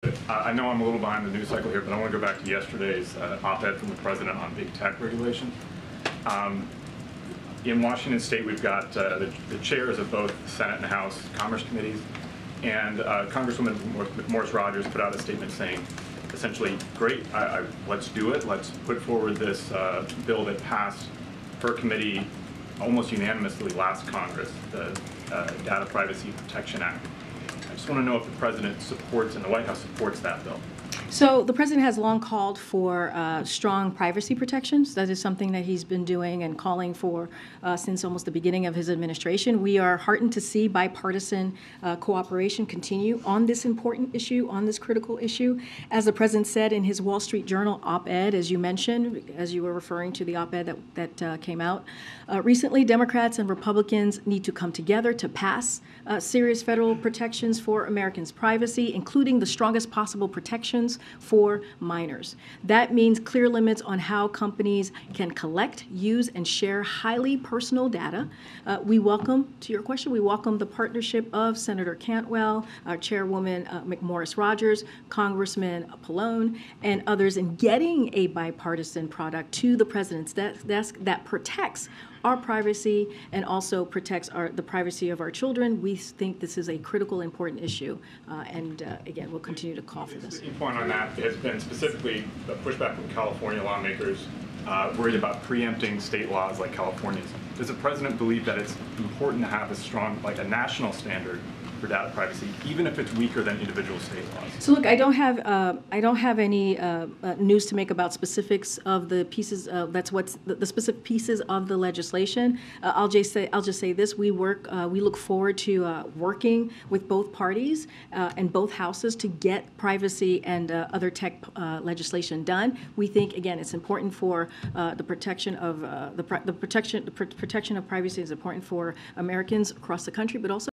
I know I'm a little behind the news cycle here, but I want to go back to yesterday's op-ed from the president on big tech regulation. In Washington State, we've got the chairs of both the Senate and House Commerce Committees, and Congresswoman Morris Rogers put out a statement saying, essentially, great, let's do it. Let's put forward this bill that passed her committee almost unanimously last Congress, the Data Privacy Protection Act. I just want to know if the president supports and the White House supports that bill. So the president has long called for strong privacy protections. That is something that he's been doing and calling for since almost the beginning of his administration. We are heartened to see bipartisan cooperation continue on this important issue, on this critical issue. As the president said in his Wall Street Journal op-ed, as you mentioned, as you were referring to the op-ed that came out recently, Democrats and Republicans need to come together to pass serious federal protections for Americans' privacy, including the strongest possible protections for minors. That means clear limits on how companies can collect, use, and share highly personal data. We welcome, to your question, we welcome the partnership of Senator Cantwell, our Chairwoman Morris Rogers, Congressman Pallone, and others in getting a bipartisan product to the president's desk that protects our privacy and also protects the privacy of our children. We think this is a critical, important issue, and again, we'll continue to call for this. The key point on that has been specifically the pushback from California lawmakers worried about preempting state laws like California's. Does the president believe that it's important to have a strong, like a national standard for data privacy, even if it's weaker than individual state laws? So look, I don't have any news to make about specifics of the pieces. That's what's the specific pieces of the legislation. I'll just say this: we look forward to working with both parties and both houses to get privacy and other tech legislation done. We think again it's important for the protection of the protection of privacy is important for Americans across the country, but also